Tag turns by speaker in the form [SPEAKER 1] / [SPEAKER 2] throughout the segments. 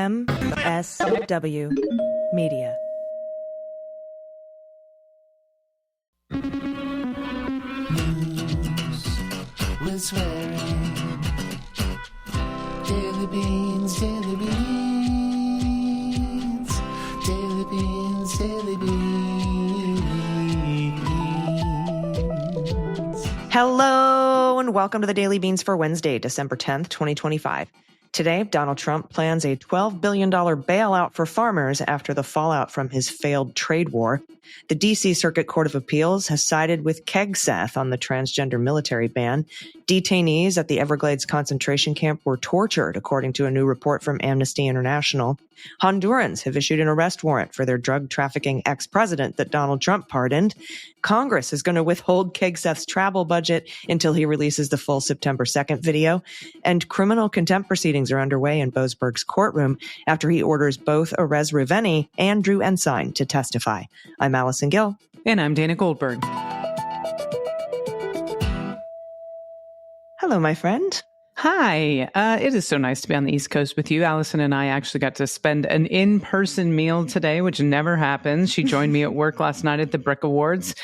[SPEAKER 1] MSW Media.
[SPEAKER 2] News with swearing. Daily beans, daily beans. Daily beans, daily beans.
[SPEAKER 1] Hello and welcome to the Daily Beans for Wednesday, December 10th, 2025. Today, Donald Trump plans a $12 billion bailout for farmers after the fallout from his failed trade war. The D.C. Circuit Court of Appeals has sided with Kegseth on the transgender military ban. Detainees at the Everglades concentration camp were tortured, according to a new report from Amnesty International. Hondurans have issued an arrest warrant for their drug trafficking ex-president that Donald Trump pardoned. Congress is going to withhold Kegseth's travel budget until he releases the full September 2nd video. And criminal contempt proceedings are underway in Boasberg's courtroom after he orders both Erez Reuveni and Ensign to testify. I'm Allison Gill.
[SPEAKER 3] And I'm Dana Goldberg.
[SPEAKER 1] Hello, my friend.
[SPEAKER 3] Hi. It is so nice to be on the East Coast with you. Allison and I actually got to spend an in-person meal today, which never happens. She joined me at work last night at the Brick Awards,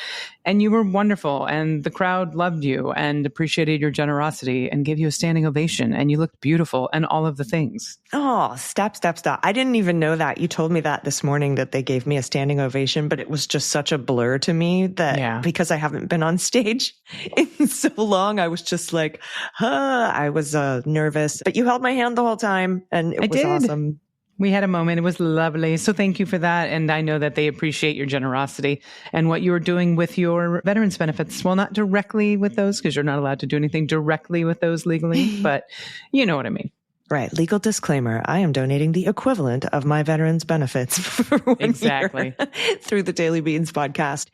[SPEAKER 3] and you were wonderful, and the crowd loved you and appreciated your generosity and gave you a standing ovation, and you looked beautiful and all of the things.
[SPEAKER 1] Oh, stop. I didn't even know that. You told me that this morning, that they gave me a standing ovation, but it was just such a blur to me that because I haven't been on stage in so long, I was just like, I was nervous, but you held my hand the whole time and it was awesome.
[SPEAKER 3] We had a moment. It was lovely. So thank you for that. And I know that they appreciate your generosity and what you were doing with your veterans benefits. Well, not directly with those, because you're not allowed to do anything directly with those legally, but you know what I mean.
[SPEAKER 1] Right. Legal disclaimer. I am donating the equivalent of my veterans benefits for 1
[SPEAKER 3] year
[SPEAKER 1] through the Daily Beans podcast.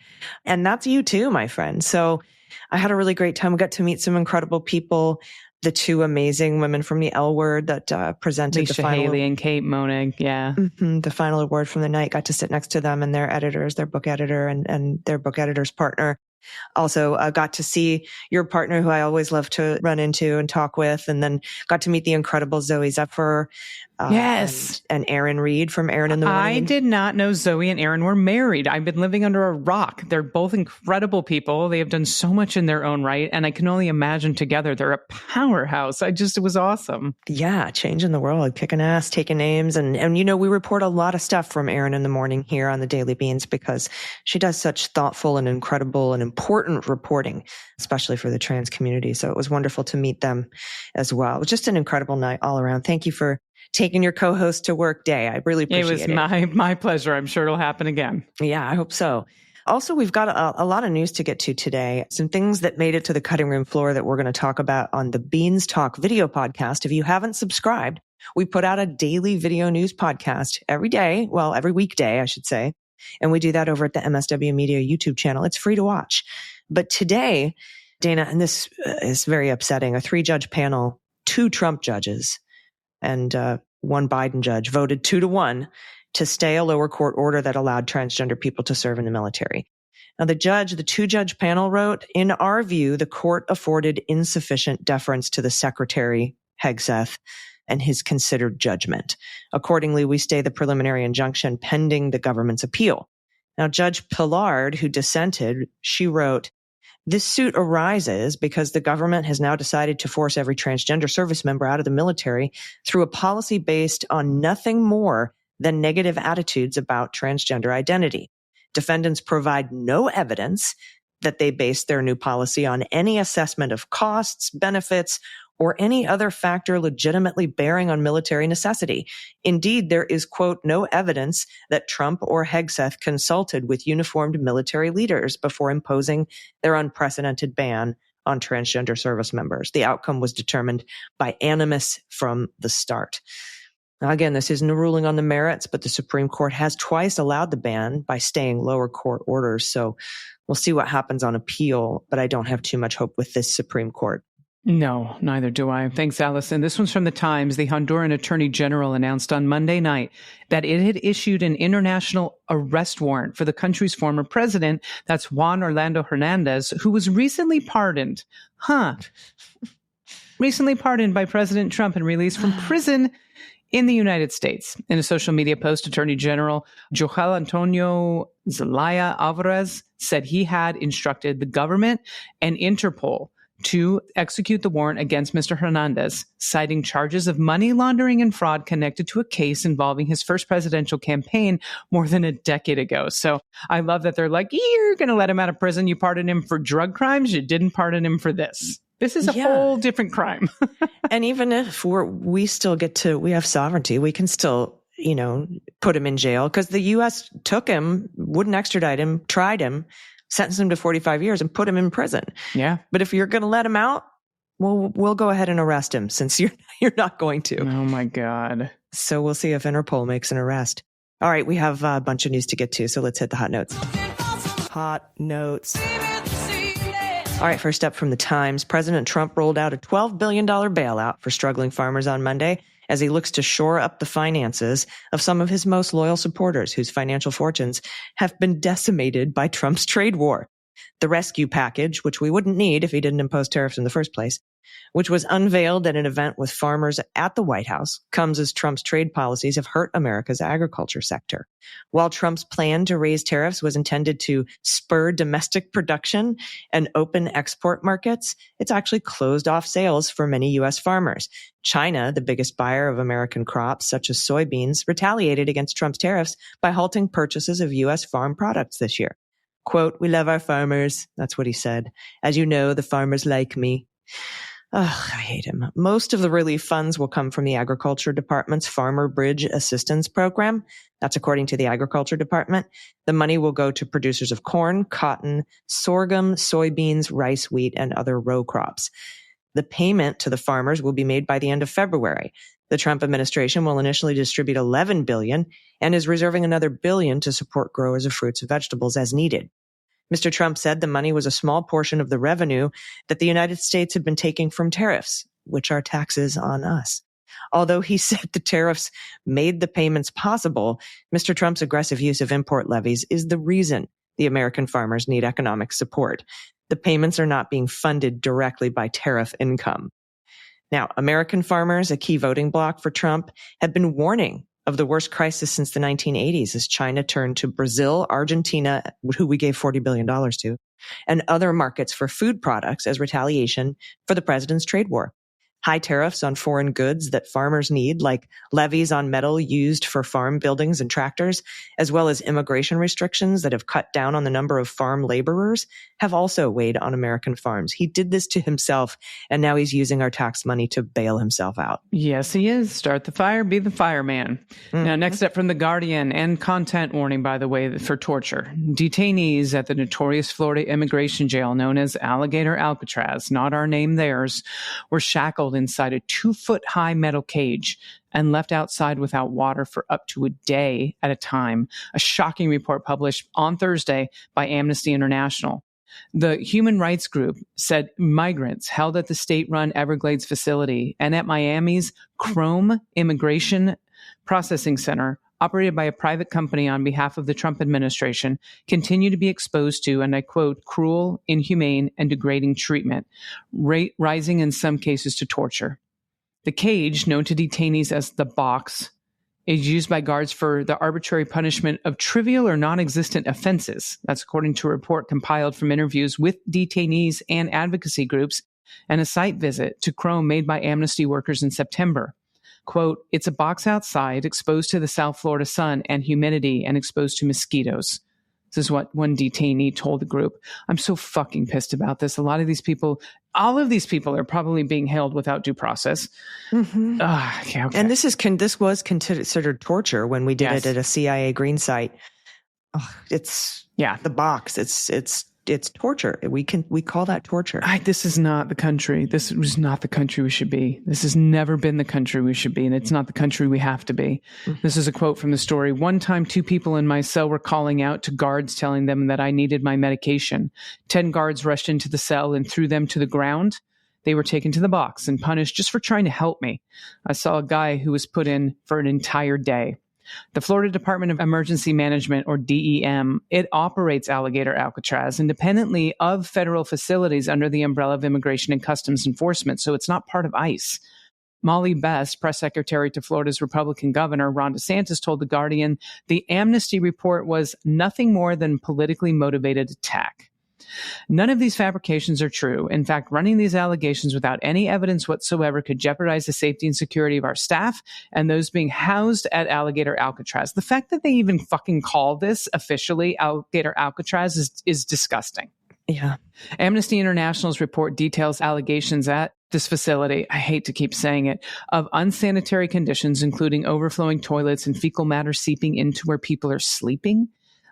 [SPEAKER 1] And that's you too, my friend. So I had a really great time. We got to meet some incredible people. The two amazing women from the L Word that presented
[SPEAKER 3] Lisa
[SPEAKER 1] the final.
[SPEAKER 3] Haley and Kate Monig,
[SPEAKER 1] the final award from the night. Got to sit next to them and their editors, their book editor and their book editor's partner. Also got to see your partner, who I always love to run into and talk with, and then got to meet the incredible Zoe Zephyr.
[SPEAKER 3] Yes.
[SPEAKER 1] And Aaron Reed from Aaron in the Morning.
[SPEAKER 3] I did not know Zoe and Aaron were married. I've been living under a rock. They're both incredible people. They have done so much in their own right. And I can only imagine together, they're a powerhouse. It was awesome.
[SPEAKER 1] Yeah. Changing the world, kicking ass, taking names. And you know, we report a lot of stuff from Aaron in the Morning here on the Daily Beans because she does such thoughtful and incredible and important reporting, especially for the trans community. So it was wonderful to meet them as well. It was just an incredible night all around. Thank you for taking your co-host to work day. I really appreciate it.
[SPEAKER 3] It was my pleasure. I'm sure it'll happen again.
[SPEAKER 1] Yeah, I hope so. Also, we've got a lot of news to get to today. Some things that made it to the cutting room floor that we're going to talk about on the Beans Talk video podcast. If you haven't subscribed, we put out a daily video news podcast every day. Well, every weekday, I should say. And we do that over at the MSW Media YouTube channel. It's free to watch. But today, Dana, and this is very upsetting, a 3-judge panel, 2 Trump judges, and 1 Biden judge voted 2-1 to stay a lower court order that allowed transgender people to serve in the military. Now, the 2-judge panel wrote, in our view, the court afforded insufficient deference to the secretary, Kegseth, and his considered judgment. Accordingly, we stay the preliminary injunction pending the government's appeal. Now, Judge Pillard, who dissented, she wrote, this suit arises because the government has now decided to force every transgender service member out of the military through a policy based on nothing more than negative attitudes about transgender identity. Defendants provide no evidence that they base their new policy on any assessment of costs, benefits, or any other factor legitimately bearing on military necessity. Indeed, there is, quote, no evidence that Trump or Kegseth consulted with uniformed military leaders before imposing their unprecedented ban on transgender service members. The outcome was determined by animus from the start. Now, again, this isn't a ruling on the merits, but the Supreme Court has twice allowed the ban by staying lower court orders. So we'll see what happens on appeal, but I don't have too much hope with this Supreme Court.
[SPEAKER 3] No, neither do I. Thanks, Allison. This one's from the Times. The Honduran Attorney General announced on Monday night that it had issued an international arrest warrant for the country's former president, that's Juan Orlando Hernandez, who was recently pardoned. Recently pardoned by President Trump and released from prison In the United States, in a social media post, Attorney General Joel Antonio Zelaya Alvarez said he had instructed the government and Interpol to execute the warrant against Mr. Hernandez, citing charges of money laundering and fraud connected to a case involving his first presidential campaign more than a decade ago. So I love that they're like, you're going to let him out of prison. You pardoned him for drug crimes. You didn't pardon him for this. This is a whole different crime.
[SPEAKER 1] And even if we have sovereignty, we can still, put him in jail because the U.S. took him, wouldn't extradite him, tried him, sentenced him to 45 years and put him in prison.
[SPEAKER 3] Yeah.
[SPEAKER 1] But if you're going to let him out, we'll go ahead and arrest him since you're not going to.
[SPEAKER 3] Oh my God.
[SPEAKER 1] So we'll see if Interpol makes an arrest. All right. We have a bunch of news to get to. So let's hit the hot notes. Hot notes. All right. First up from the Times, President Trump rolled out a $12 billion bailout for struggling farmers on Monday as he looks to shore up the finances of some of his most loyal supporters whose financial fortunes have been decimated by Trump's trade war. The rescue package, which we wouldn't need if he didn't impose tariffs in the first place, which was unveiled at an event with farmers at the White House, comes as Trump's trade policies have hurt America's agriculture sector. While Trump's plan to raise tariffs was intended to spur domestic production and open export markets, it's actually closed off sales for many U.S. farmers. China, the biggest buyer of American crops, such as soybeans, retaliated against Trump's tariffs by halting purchases of U.S. farm products this year. Quote, "We love our farmers." That's what he said. "As you know, the farmers like me." Ugh, I hate him. Most of the relief funds will come from the Agriculture Department's Farmer Bridge Assistance Program. That's according to the Agriculture Department. The money will go to producers of corn, cotton, sorghum, soybeans, rice, wheat, and other row crops. The payment to the farmers will be made by the end of February. The Trump administration will initially distribute $11 billion and is reserving another $1 billion to support growers of fruits and vegetables as needed. Mr. Trump said the money was a small portion of the revenue that the United States had been taking from tariffs, which are taxes on us. Although he said the tariffs made the payments possible, Mr. Trump's aggressive use of import levies is the reason the American farmers need economic support. The payments are not being funded directly by tariff income. Now, American farmers, a key voting bloc for Trump, have been warning of the worst crisis since the 1980s as China turned to Brazil, Argentina, who we gave $40 billion to, and other markets for food products as retaliation for the president's trade war. High tariffs on foreign goods that farmers need, like levies on metal used for farm buildings and tractors, as well as immigration restrictions that have cut down on the number of farm laborers, have also weighed on American farms. He did this to himself, and now he's using our tax money to bail himself out.
[SPEAKER 3] Yes, he is. Start the fire, be the fireman. Mm-hmm. Now, next up from The Guardian, and content warning, by the way, for torture. Detainees at the notorious Florida immigration jail known as Alligator Alcatraz, not our name, theirs, were shackled inside a 2-foot-high metal cage and left outside without water for up to a day at a time. A shocking report published on Thursday by Amnesty International. The human rights group said migrants held at the state-run Everglades facility and at Miami's Chrome Immigration Processing Center, operated by a private company on behalf of the Trump administration, continue to be exposed to, and I quote, cruel, inhumane, and degrading treatment, rising in some cases to torture. The cage, known to detainees as the box, is used by guards for the arbitrary punishment of trivial or non-existent offenses. That's according to a report compiled from interviews with detainees and advocacy groups and a site visit to Chrome made by Amnesty workers in September. Quote, "It's a box outside, exposed to the South Florida sun and humidity and exposed to mosquitoes." This is what one detainee told the group. I'm so fucking pissed about this. All of these people are probably being held without due process.
[SPEAKER 1] Mm-hmm.
[SPEAKER 3] Okay.
[SPEAKER 1] And this was considered torture when we did it at a CIA green site. It's the box. It's torture. We call that torture.
[SPEAKER 3] This is not the country. This was not the country we should be. This has never been the country we should be, and it's not the country we have to be. Mm-hmm. This is a quote from the story. "One time, 2 people in my cell were calling out to guards telling them that I needed my medication. 10 guards rushed into the cell and threw them to the ground. They were taken to the box and punished just for trying to help me. I saw a guy who was put in for an entire day." The Florida Department of Emergency Management, or DEM, it operates Alligator Alcatraz independently of federal facilities under the umbrella of Immigration and Customs Enforcement, so it's not part of ICE. Molly Best, press secretary to Florida's Republican governor, Ron DeSantis, told The Guardian the Amnesty report was nothing more than politically motivated attack. None of these fabrications are true. In fact, running these allegations without any evidence whatsoever could jeopardize the safety and security of our staff and those being housed at Alligator Alcatraz. The fact that they even fucking call this officially Alligator Alcatraz is disgusting.
[SPEAKER 1] Yeah.
[SPEAKER 3] Amnesty International's report details allegations at this facility, I hate to keep saying it, of unsanitary conditions, including overflowing toilets and fecal matter seeping into where people are sleeping,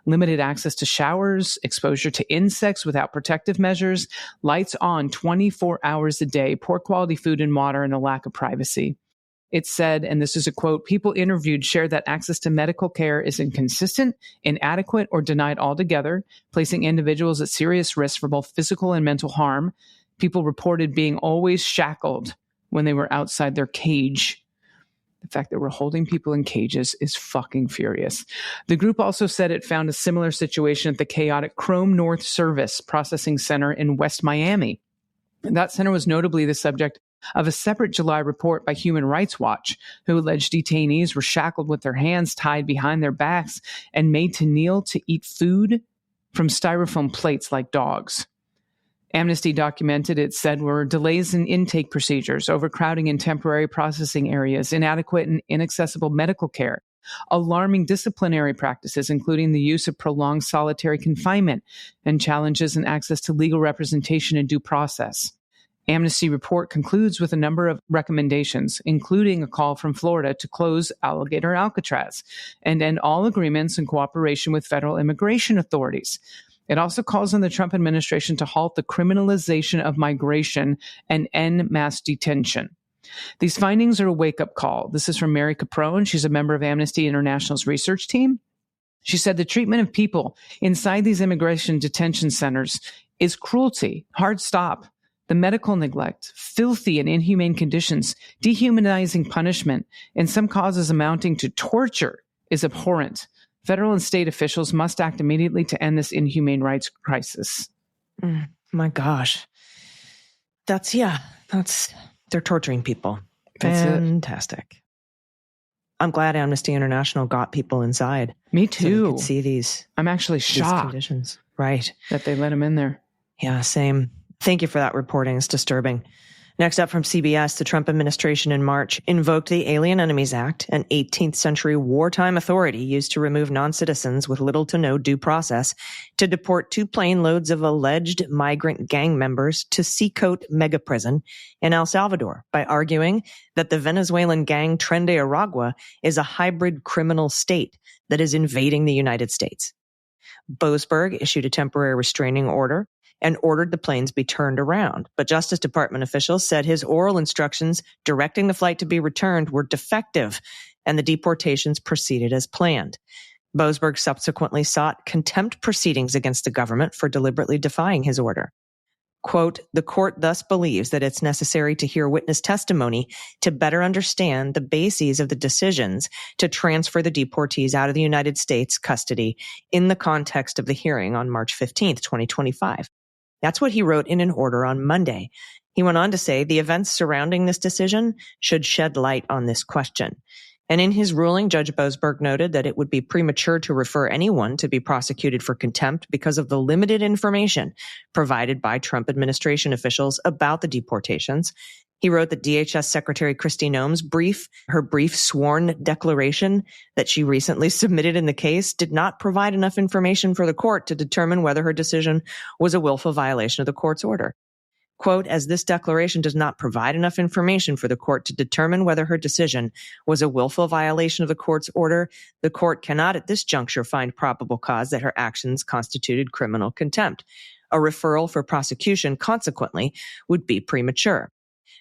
[SPEAKER 3] limited access to showers, exposure to insects without protective measures, lights on 24 hours a day, poor quality food and water, and a lack of privacy. It said, and this is a quote, people interviewed shared that access to medical care is inconsistent, inadequate, or denied altogether, placing individuals at serious risk for both physical and mental harm. People reported being always shackled when they were outside their cage. The fact that we're holding people in cages is fucking furious. The group also said it found a similar situation at the chaotic Chrome North Service Processing Center in West Miami. That center was notably the subject of a separate July report by Human Rights Watch, who alleged detainees were shackled with their hands tied behind their backs and made to kneel to eat food from styrofoam plates like dogs. Amnesty documented, it said, were delays in intake procedures, overcrowding in temporary processing areas, inadequate and inaccessible medical care, alarming disciplinary practices, including the use of prolonged solitary confinement, and challenges in access to legal representation and due process. Amnesty report concludes with a number of recommendations, including a call from Florida to close Alligator Alcatraz and end all agreements in cooperation with federal immigration authorities. It also calls on the Trump administration to halt the criminalization of migration and end mass detention. These findings are a wake-up call. This is from Mary Caprone. She's a member of Amnesty International's research team. She said the treatment of people inside these immigration detention centers is cruelty, hard stop, the medical neglect, filthy and inhumane conditions, dehumanizing punishment, and some causes amounting to torture is abhorrent. Federal and state officials must act immediately to end this inhumane rights crisis.
[SPEAKER 1] My gosh. They're torturing people.
[SPEAKER 3] That's
[SPEAKER 1] Fantastic. I'm glad Amnesty International got people inside.
[SPEAKER 3] Me
[SPEAKER 1] So they
[SPEAKER 3] too.
[SPEAKER 1] could see these
[SPEAKER 3] I'm actually shocked
[SPEAKER 1] conditions. Right.
[SPEAKER 3] that they let him in there.
[SPEAKER 1] Yeah, same. Thank you for that reporting. It's disturbing. Next up from CBS, the Trump administration in March invoked the Alien Enemies Act, an 18th century wartime authority used to remove non-citizens with little to no due process, to deport 2 plane loads of alleged migrant gang members to Seacoast mega prison in El Salvador by arguing that the Venezuelan gang Tren de Aragua is a hybrid criminal state that is invading the United States. Boasberg issued a temporary restraining order and ordered the planes be turned around. But Justice Department officials said his oral instructions directing the flight to be returned were defective, and the deportations proceeded as planned. Boasberg subsequently sought contempt proceedings against the government for deliberately defying his order. Quote, the court thus believes that it's necessary to hear witness testimony to better understand the bases of the decisions to transfer the deportees out of the United States custody in the context of the hearing on March 15th, 2025. That's what he wrote in an order on Monday. He went on to say the events surrounding this decision should shed light on this question. And in his ruling, Judge Boasberg noted that it would be premature to refer anyone to be prosecuted for contempt because of the limited information provided by Trump administration officials about the deportations. He wrote that DHS Secretary Kristi Noem's her brief sworn declaration that she recently submitted in the case did not provide enough information for the court to determine whether her decision was a willful violation of the court's order. Quote, as this declaration does not provide enough information for the court to determine whether her decision was a willful violation of the court's order, the court cannot at this juncture find probable cause that her actions constituted criminal contempt. A referral for prosecution, consequently, would be premature.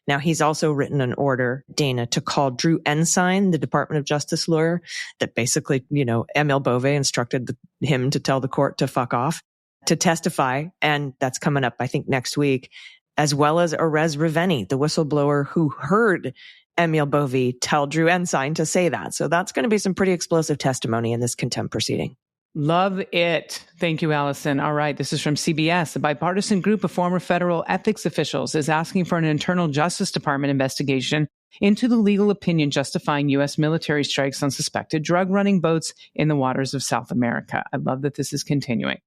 [SPEAKER 1] Now, he's also written an order, Dana, to call Drew Ensign, the Department of Justice lawyer, that basically, Emil Bove instructed him to tell the court to fuck off, to testify. And that's coming up, I think, next week, as well as Erez Reuveni, the whistleblower who heard Emil Bove tell Drew Ensign to say that. So that's going to be some pretty explosive testimony in this contempt proceeding.
[SPEAKER 3] Love it. Thank you, Allison. All right. This is from CBS. A bipartisan group of former federal ethics officials is asking for an internal Justice Department investigation into the legal opinion justifying U.S. military strikes on suspected drug-running boats in the waters of South America. I love that this is continuing.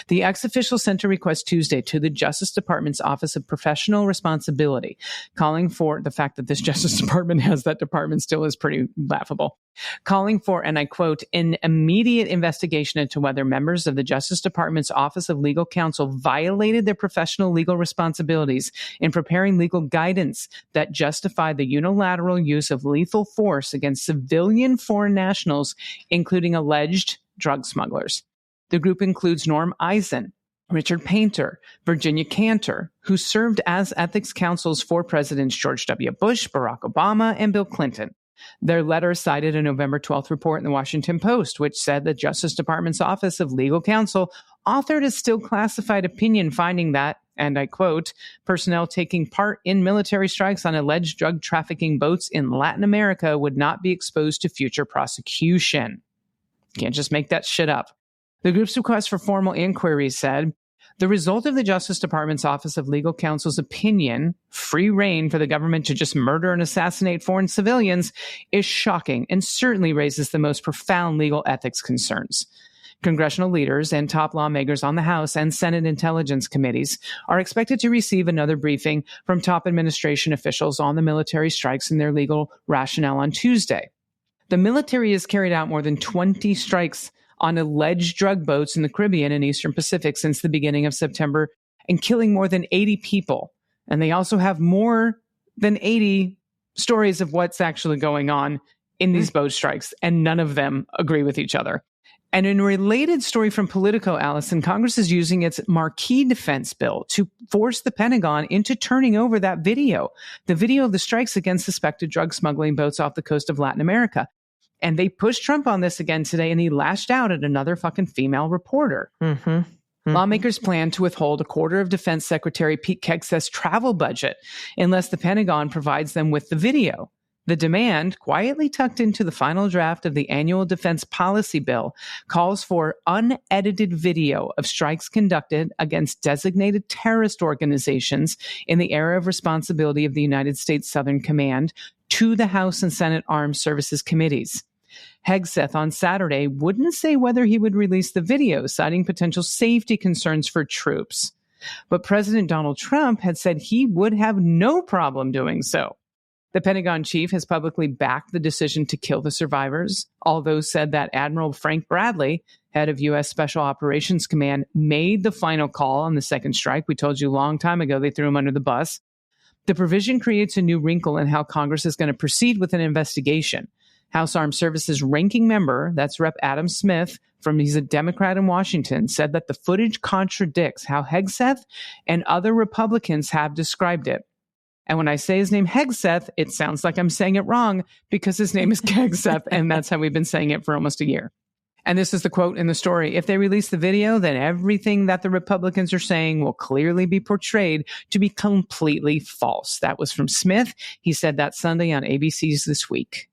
[SPEAKER 3] The ex-official sent a request Tuesday to the Justice Department's Office of Professional Responsibility, calling for the fact that this Justice Department has that department still is pretty laughable, calling for, and I quote, an immediate investigation into whether members of the Justice Department's Office of Legal Counsel violated their professional legal responsibilities in preparing legal guidance that justify the unilateral use of lethal force against civilian foreign nationals, including alleged drug smugglers. The group includes Norm Eisen, Richard Painter, Virginia Cantor, who served as ethics counsels for Presidents George W. Bush, Barack Obama, and Bill Clinton. Their letter cited a November 12th report in the Washington Post, which said the Justice Department's Office of Legal Counsel authored a still classified opinion finding that, and I quote, personnel taking part in military strikes on alleged drug trafficking boats in Latin America would not be exposed to future prosecution. Can't just make that shit up. The group's request for formal inquiry said, the result of the Justice Department's Office of Legal Counsel's opinion, free rein for the government to just murder and assassinate foreign civilians, is shocking and certainly raises the most profound legal ethics concerns. Congressional leaders and top lawmakers on the House and Senate Intelligence Committees are expected to receive another briefing from top administration officials on the military strikes and their legal rationale on Tuesday. The military has carried out more than 20 strikes on alleged drug boats in the Caribbean and Eastern Pacific since the beginning of September and killing more than 80 people. And they also have more than 80 stories of what's actually going on in these boat strikes, and none of them agree with each other. And in a related story from Politico, Allison, Congress is using its marquee defense bill to force the Pentagon into turning over that video, the video of the strikes against suspected drug smuggling boats off the coast of Latin America. And they pushed Trump on this again today, and he lashed out at another fucking female reporter. Lawmakers plan to withhold a quarter of Defense Secretary Pete Kegseth's travel budget unless the Pentagon provides them with the video. The demand, quietly tucked into the final draft of the annual defense policy bill, calls for unedited video of strikes conducted against designated terrorist organizations in the area of responsibility of the United States Southern Command to the House and Senate Armed Services Committees. Kegseth on Saturday wouldn't say whether he would release the video, citing potential safety concerns for troops. But President Donald Trump had said he would have no problem doing so. The Pentagon chief has publicly backed the decision to kill the survivors, although said that Admiral Frank Bradley, head of U.S. Special Operations Command, made the final call on the second strike. We told you a long time ago they threw him under the bus. The provision creates a new wrinkle in how Congress is going to proceed with an investigation. House Armed Services ranking member, that's Rep. Adam Smith, he's a Democrat in Washington, said that the footage contradicts how Kegseth and other Republicans have described it. And when I say his name Kegseth, it sounds like I'm saying it wrong because his name is Kegseth, and that's how we've been saying it for almost a year. And this is the quote in the story. If they release the video, then everything that the Republicans are saying will clearly be portrayed to be completely false. That was from Smith. He said that Sunday on ABC's This Week.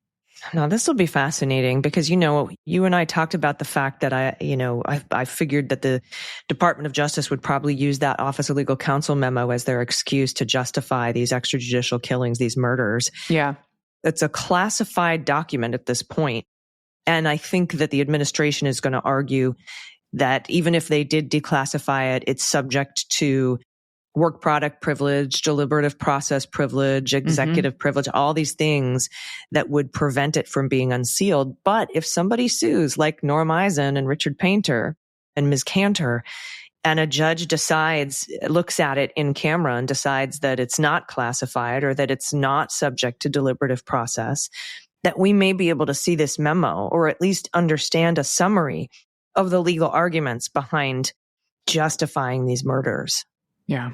[SPEAKER 1] Now, this will be fascinating because, you and I talked about the fact that I figured that the Department of Justice would probably use that Office of Legal Counsel memo as their excuse to justify these extrajudicial killings, these murders.
[SPEAKER 3] Yeah.
[SPEAKER 1] It's a classified document at this point. And I think that the administration is going to argue that even if they did declassify it, it's subject to work product privilege, deliberative process privilege, executive privilege, all these things that would prevent it from being unsealed. But if somebody sues like Norm Eisen and Richard Painter and Ms. Cantor, and a judge looks at it in camera and decides that it's not classified or that it's not subject to deliberative process, that we may be able to see this memo or at least understand a summary of the legal arguments behind justifying these murders.
[SPEAKER 3] Yeah.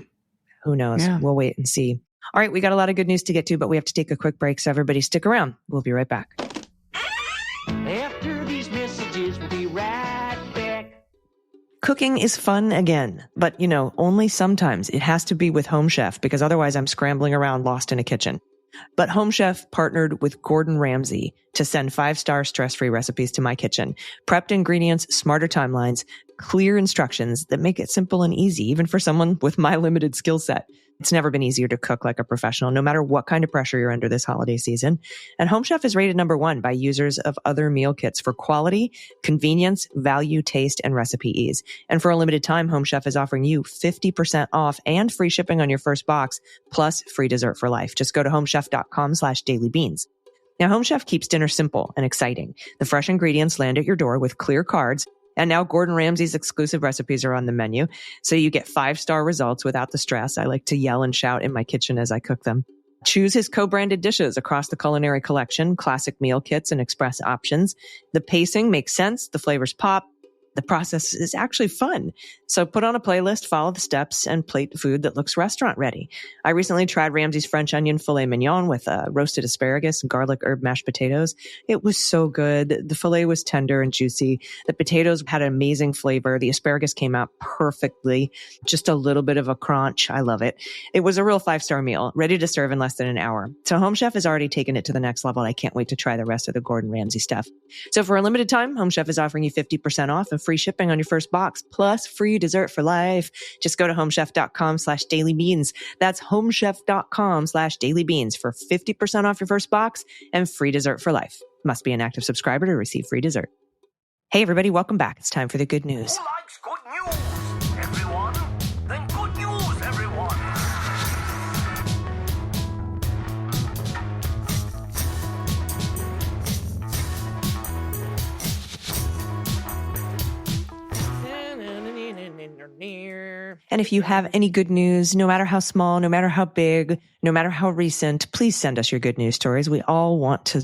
[SPEAKER 1] Who knows? Yeah. We'll wait and see. All right, we got a lot of good news to get to, but we have to take a quick break, so everybody stick around. We'll be right back.
[SPEAKER 2] After these messages, we'll be right back.
[SPEAKER 1] Cooking is fun again, but only sometimes. It has to be with HomeChef because otherwise I'm scrambling around lost in a kitchen. But HomeChef partnered with Gordon Ramsay to send 5-star stress-free recipes to my kitchen. Prepped ingredients, smarter timelines, clear instructions that make it simple and easy, even for someone with my limited skill set. It's never been easier to cook like a professional, no matter what kind of pressure you're under this holiday season. And HomeChef is rated #1 by users of other meal kits for quality, convenience, value, taste, and recipe ease. And for a limited time, HomeChef is offering you 50% off and free shipping on your first box, plus free dessert for life. Just go to homechef.com/dailybeans. Now, HomeChef keeps dinner simple and exciting. The fresh ingredients land at your door with clear cards. And now Gordon Ramsay's exclusive recipes are on the menu, so you get 5-star results without the stress. I like to yell and shout in my kitchen as I cook them. Choose his co-branded dishes across the culinary collection, classic meal kits, and express options. The pacing makes sense. The flavors pop. The process is actually fun. So put on a playlist, follow the steps, and plate food that looks restaurant ready. I recently tried Ramsay's French onion filet mignon with roasted asparagus and garlic herb mashed potatoes. It was so good. The filet was tender and juicy. The potatoes had an amazing flavor. The asparagus came out perfectly. Just a little bit of a crunch. I love it. It was a real 5-star meal, ready to serve in less than an hour. So Home Chef has already taken it to the next level. I can't wait to try the rest of the Gordon Ramsay stuff. So for a limited time, Home Chef is offering you 50% off and free shipping on your first box, plus free dessert for life. Just go to homechef.com/dailybeans. That's homechef.com/dailybeans for 50% off your first box and free dessert for life. Must be an active subscriber to receive free dessert. Hey, everybody, welcome back. It's time for the good news.
[SPEAKER 2] Who likes good news, everyone? Then good news, everyone.
[SPEAKER 1] And if you have any good news, no matter how small, no matter how big, no matter how recent, please send us your good news stories. We all want to,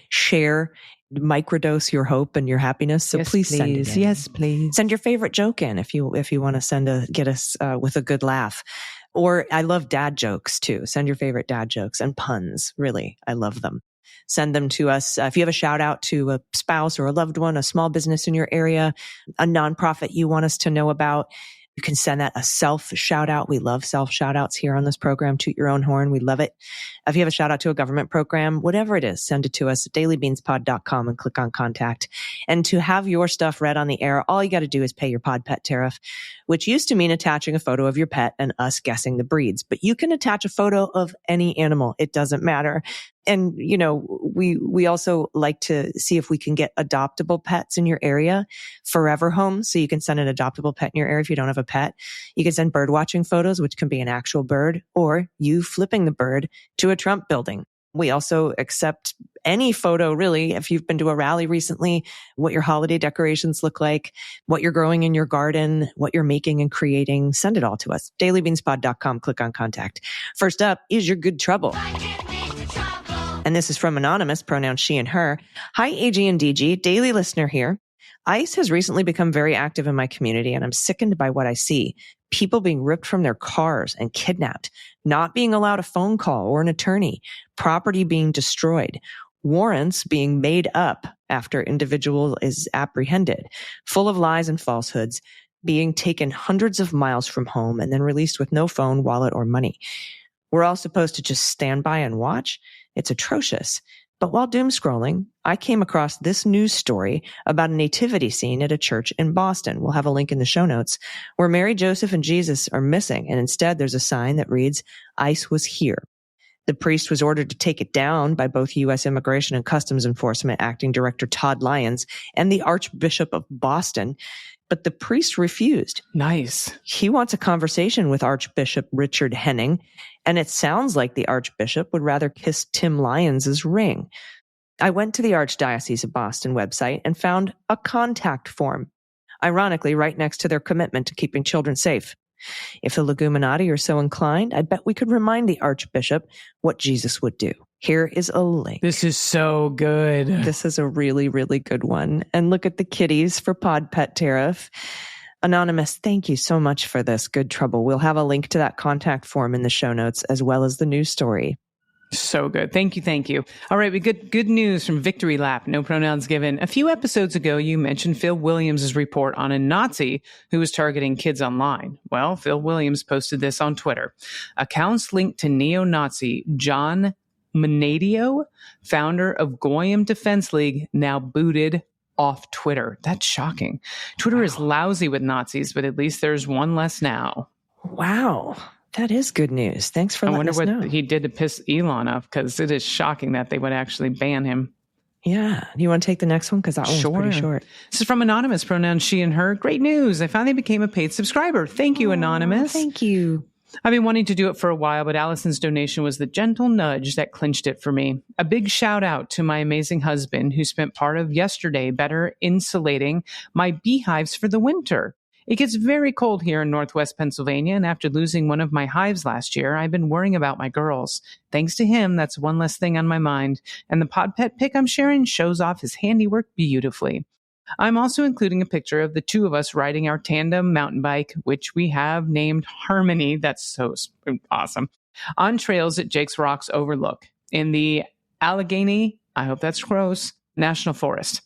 [SPEAKER 1] share, microdose your hope and your happiness. So
[SPEAKER 3] Yes,
[SPEAKER 1] please send it in.
[SPEAKER 3] Yes, please.
[SPEAKER 1] Send your favorite joke in if you want to get us with a good laugh. Or I love dad jokes too. Send your favorite dad jokes and puns. Really, I love them. Send them to us. If you have a shout out to a spouse or a loved one, a small business in your area, a nonprofit you want us to know about, you can send that a self shout out. We love self shout outs here on this program. Toot your own horn. We love it. If you have a shout out to a government program, whatever it is, send it to us at dailybeanspod.com and click on contact. And to have your stuff read on the air, all you got to do is pay your pod pet tariff, which used to mean attaching a photo of your pet and us guessing the breeds. But you can attach a photo of any animal. It doesn't matter. And, we also like to see if we can get adoptable pets in your area, forever homes. So you can send an adoptable pet in your area if you don't have a pet. You can send bird watching photos, which can be an actual bird, or you flipping the bird to a Trump building. We also accept any photo, really, if you've been to a rally recently, what your holiday decorations look like, what you're growing in your garden, what you're making and creating. Send it all to us. dailybeanspod.com, click on contact. First up is your good trouble. And this is from Anonymous, pronouns she and her. Hi, AG and DG, daily listener here. ICE has recently become very active in my community, and I'm sickened by what I see. People being ripped from their cars and kidnapped, not being allowed a phone call or an attorney, property being destroyed, warrants being made up after individual is apprehended, full of lies and falsehoods, being taken hundreds of miles from home and then released with no phone, wallet, or money. We're all supposed to just stand by and watch? It's atrocious. But while doom scrolling, I came across this news story about a nativity scene at a church in Boston. We'll have a link in the show notes, where Mary, Joseph, and Jesus are missing. And instead, there's a sign that reads, ICE was here. The priest was ordered to take it down by both U.S. Immigration and Customs Enforcement Acting Director Todd Lyons and the Archbishop of Boston. But the priest refused.
[SPEAKER 3] Nice.
[SPEAKER 1] He wants a conversation with Archbishop Richard Henning, and it sounds like the Archbishop would rather kiss Tim Lyons' ring. I went to the Archdiocese of Boston website and found a contact form, ironically right next to their commitment to keeping children safe. If the Leguminati are so inclined, I bet we could remind the Archbishop what Jesus would do. Here is a link.
[SPEAKER 3] This is so good.
[SPEAKER 1] This is a really, really good one. And look at the kitties for Pod Pet Tariff. Anonymous, thank you so much for this good trouble. We'll have a link to that contact form in the show notes, as well as the news story.
[SPEAKER 3] So good. Thank you. Thank you. All right. We get good news from Victory Lap. No pronouns given. A few episodes ago, you mentioned Phil Williams' report on a Nazi who was targeting kids online. Well, Phil Williams posted this on Twitter. Accounts linked to neo-Nazi John Manadio, founder of Goyim Defense League, now booted off Twitter. That's shocking. Twitter is lousy with Nazis, but at least there's one less now.
[SPEAKER 1] Wow. That is good news. Thanks for letting us know. I
[SPEAKER 3] wonder what he did to piss Elon off, because it is shocking that they would actually ban him.
[SPEAKER 1] Yeah. You want to take the next one? Because that one's pretty short.
[SPEAKER 3] This is from Anonymous, pronouns she and her. Great news. I finally became a paid subscriber. Thank you, Anonymous.
[SPEAKER 1] Thank you.
[SPEAKER 3] I've been wanting to do it for a while, but Allison's donation was the gentle nudge that clinched it for me. A big shout out to my amazing husband, who spent part of yesterday better insulating my beehives for the winter. It gets very cold here in Northwest Pennsylvania, and after losing one of my hives last year, I've been worrying about my girls. Thanks to him, that's one less thing on my mind, and the pod pet pic I'm sharing shows off his handiwork beautifully. I'm also including a picture of the two of us riding our tandem mountain bike, which we have named Harmony. That's so awesome. On trails at Jake's Rocks Overlook in the Allegheny, I hope that's gross, National Forest.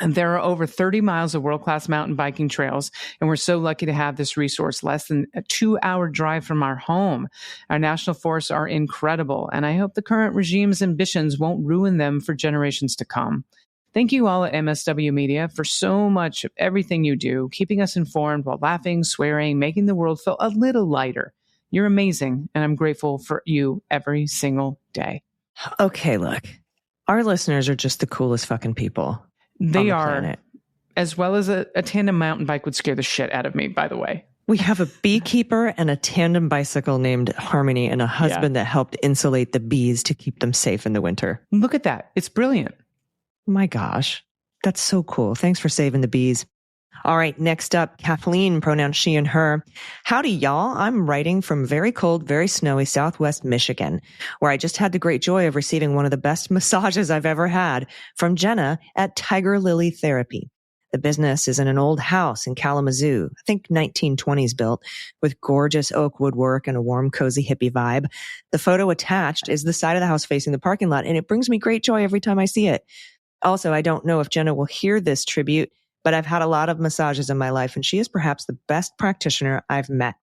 [SPEAKER 3] And there are over 30 miles of world-class mountain biking trails, and we're so lucky to have this resource less than a 2-hour drive from our home. Our national forests are incredible, and I hope the current regime's ambitions won't ruin them for generations to come. Thank you all at MSW Media for so much of everything you do, keeping us informed while laughing, swearing, making the world feel a little lighter. You're amazing, and I'm grateful for you every single day.
[SPEAKER 1] Okay, look, our listeners are just the coolest fucking people.
[SPEAKER 3] They are, planet. As well as a tandem mountain bike would scare the shit out of me, by the way.
[SPEAKER 1] We have a beekeeper and a tandem bicycle named Harmony and a husband that helped insulate the bees to keep them safe in the winter.
[SPEAKER 3] Look at that. It's brilliant.
[SPEAKER 1] My gosh, that's so cool. Thanks for saving the bees. All right, next up, Kathleen, pronouns she and her. Howdy, y'all. I'm writing from very cold, very snowy Southwest Michigan, where I just had the great joy of receiving one of the best massages I've ever had from Jenna at Tiger Lily Therapy. The business is in an old house in Kalamazoo, I think 1920s built, with gorgeous oak woodwork and a warm, cozy hippie vibe. The photo attached is the side of the house facing the parking lot, and it brings me great joy every time I see it. Also, I don't know if Jenna will hear this tribute, but I've had a lot of massages in my life, and she is perhaps the best practitioner I've met.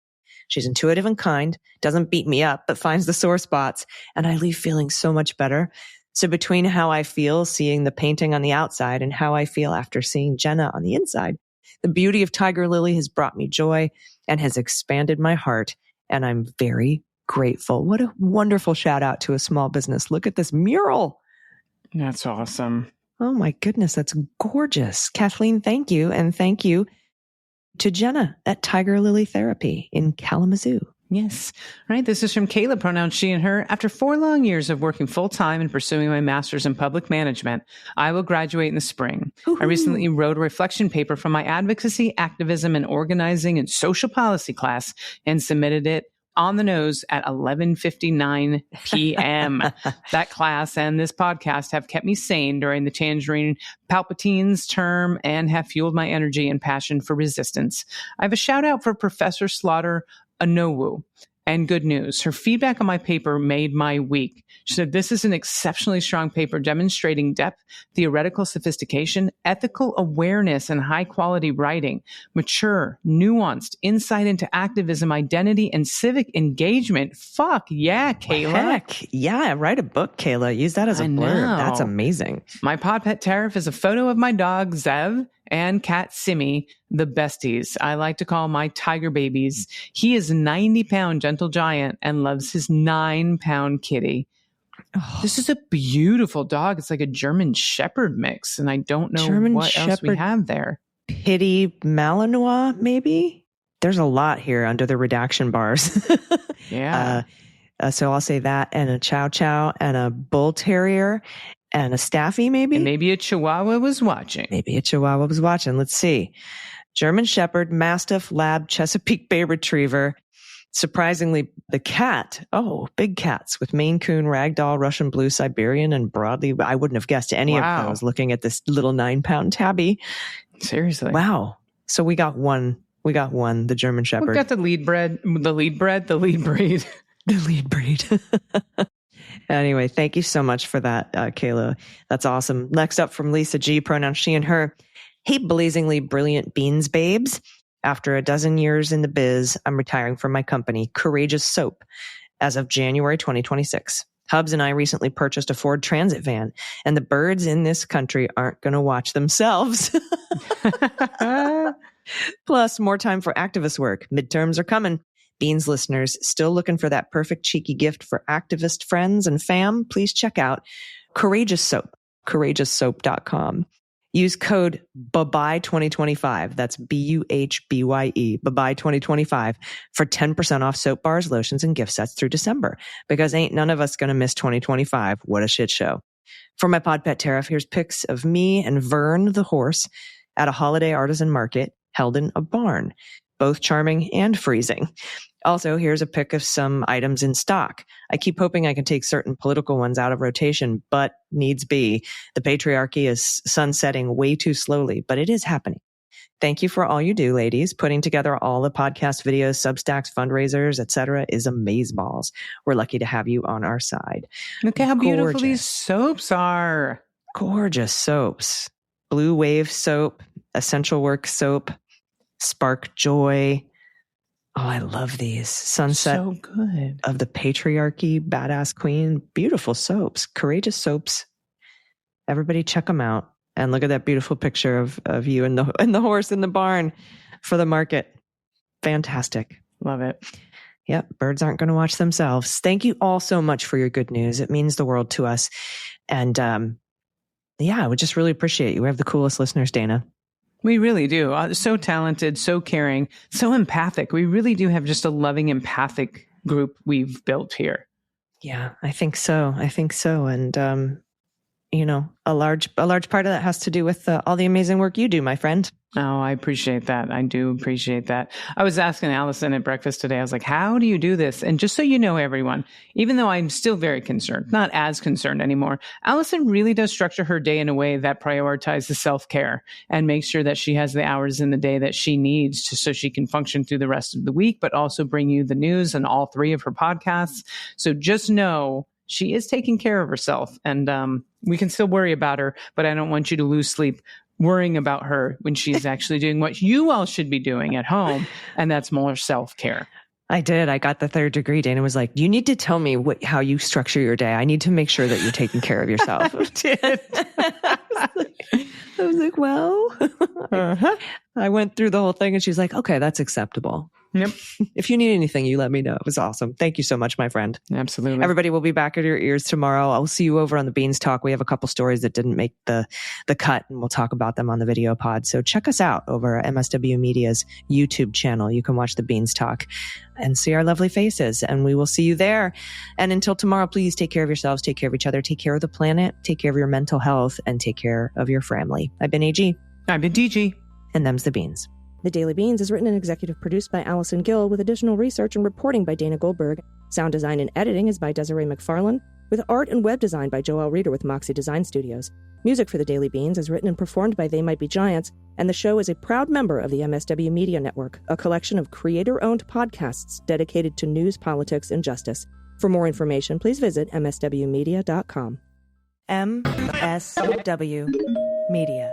[SPEAKER 1] She's intuitive and kind, doesn't beat me up, but finds the sore spots, and I leave feeling so much better. So between how I feel seeing the painting on the outside and how I feel after seeing Jenna on the inside, the beauty of Tiger Lily has brought me joy and has expanded my heart, and I'm very grateful. What a wonderful shout out to a small business. Look at this mural.
[SPEAKER 3] That's awesome.
[SPEAKER 1] Oh my goodness, that's gorgeous. Kathleen, thank you. And thank you to Jenna at Tiger Lily Therapy in Kalamazoo.
[SPEAKER 3] Yes. All right. This is from Kayla, pronouns she and her. After 4 long years of working full-time and pursuing my master's in public management, I will graduate in the spring. Woo-hoo. I recently wrote a reflection paper from my advocacy, activism, and organizing and social policy class and submitted it on the nose at 11:59 p.m. That class and this podcast have kept me sane during the Tangerine Palpatine's term and have fueled my energy and passion for resistance. I have a shout out for Professor Slaughter Anowu. And good news, her feedback on my paper made my week. She said, this is an exceptionally strong paper demonstrating depth, theoretical sophistication, ethical awareness, and high-quality writing, mature, nuanced, insight into activism, identity, and civic engagement. Fuck yeah, Kayla.
[SPEAKER 1] Heck, yeah, write a book, Kayla. Use that as a blurb. That's amazing.
[SPEAKER 3] My pod pet tariff is a photo of my dog, Zev, and cat Simi, the besties. I like to call my tiger babies. He is a 90-pound gentle giant and loves his 9-pound kitty. Oh. This is a beautiful dog. It's like a German Shepherd mix, and I don't know what else we have there.
[SPEAKER 1] Pitty Malinois, maybe? There's a lot here under the redaction bars.
[SPEAKER 3] Yeah.
[SPEAKER 1] So I'll say that, and a Chow Chow, and a Bull Terrier, and a Staffy, maybe?
[SPEAKER 3] And maybe a Chihuahua was watching.
[SPEAKER 1] Let's see. German Shepherd, Mastiff, Lab, Chesapeake Bay Retriever. Surprisingly, the cat. Oh, big cats with Maine Coon, Ragdoll, Russian Blue, Siberian, and broadly. I wouldn't have guessed any of those looking at this little 9-pound tabby.
[SPEAKER 3] Seriously.
[SPEAKER 1] Wow. So we got one, the German Shepherd.
[SPEAKER 3] We got the lead breed.
[SPEAKER 1] The lead breed. Anyway, thank you so much for that, Kayla. That's awesome. Next up from Lisa G, pronouns she and her. Hey, blazingly brilliant beans babes. After a dozen years in the biz, I'm retiring from my company, Courageous Soap, as of January 2026. Hubs and I recently purchased a Ford Transit van, and the birds in this country aren't going to watch themselves. Plus, more time for activist work. Midterms are coming. Beans listeners still looking for that perfect cheeky gift for activist friends and fam? Please check out Courageous Soap, courageoussoap.com. Use code BABYE2025. That's BUHBYE, BABYE2025 for 10% off soap bars, lotions, and gift sets through December. Because ain't none of us going to miss 2025. What a shit show. For my pod pet tariff, here's pics of me and Vern the horse at a holiday artisan market held in a barn. Both charming and freezing. Also, here's a pic of some items in stock. I keep hoping I can take certain political ones out of rotation, but needs be. The patriarchy is sunsetting way too slowly, but it is happening. Thank you for all you do, ladies. Putting together all the podcast videos, Substacks, fundraisers, etc. is amazeballs. We're lucky to have you on our side.
[SPEAKER 3] Look how beautiful
[SPEAKER 1] Gorgeous.
[SPEAKER 3] these soaps are.
[SPEAKER 1] Gorgeous soaps. Blue Wave soap, Essential Work soap, Spark Joy. Oh, I love these. Sunset
[SPEAKER 3] So good.
[SPEAKER 1] of the Patriarchy, Badass Queen. Beautiful soaps. Courageous soaps. Everybody check them out. And look at that beautiful picture of you and the horse in the barn for the market. Fantastic.
[SPEAKER 3] Love it.
[SPEAKER 1] Yep, birds aren't going to watch themselves. Thank you all so much for your good news. It means the world to us. And yeah, I would just really appreciate you. We have the coolest listeners, Dana.
[SPEAKER 3] We really do. So talented, so caring, so empathic. We really do have just a loving, empathic group we've built here.
[SPEAKER 1] Yeah, I think so. And, a large part of that has to do with all the amazing work you do, my friend.
[SPEAKER 3] Oh, I appreciate that. I do appreciate that. I was asking Allison at breakfast today, I was like, how do you do this? And just so you know, everyone, even though I'm still very concerned, not as concerned anymore, Allison really does structure her day in a way that prioritizes self-care and makes sure that she has the hours in the day that she needs so she can function through the rest of the week, but also bring you the news and all three of her podcasts. So just know she is taking care of herself, and we can still worry about her, but I don't want you to lose sleep worrying about her when she's actually doing what you all should be doing at home, and that's more self-care.
[SPEAKER 1] I did. I got the 3rd degree. Dana was like, you need to tell me how you structure your day. I need to make sure that you're taking care of yourself.
[SPEAKER 3] I did.
[SPEAKER 1] I was like, well, I went through the whole thing and she's like, okay, that's acceptable.
[SPEAKER 3] Yep.
[SPEAKER 1] If you need anything, you let me know. It was awesome. Thank you so much, my friend.
[SPEAKER 3] Absolutely.
[SPEAKER 1] Everybody will be back at your ears tomorrow. I'll see you over on the Beans Talk. We have a couple stories that didn't make the cut, and we'll talk about them on the video pod. So check us out over at MSW Media's YouTube channel. You can watch the Beans Talk and see our lovely faces, and we will see you there. And until tomorrow, please take care of yourselves, take care of each other, take care of the planet, take care of your mental health, and take care of your family. I've been AG.
[SPEAKER 3] I've been DG.
[SPEAKER 1] And them's the Beans.
[SPEAKER 4] The Daily Beans is written and executive produced by Allison Gill, with additional research and reporting by Dana Goldberg. Sound design and editing is by Desiree McFarlane, with art and web design by Joelle Reeder with Moxie Design Studios. Music for The Daily Beans is written and performed by They Might Be Giants, and the show is a proud member of the MSW Media Network, a collection of creator-owned podcasts dedicated to news, politics, and justice. For more information, please visit mswmedia.com.
[SPEAKER 1] MSW Media.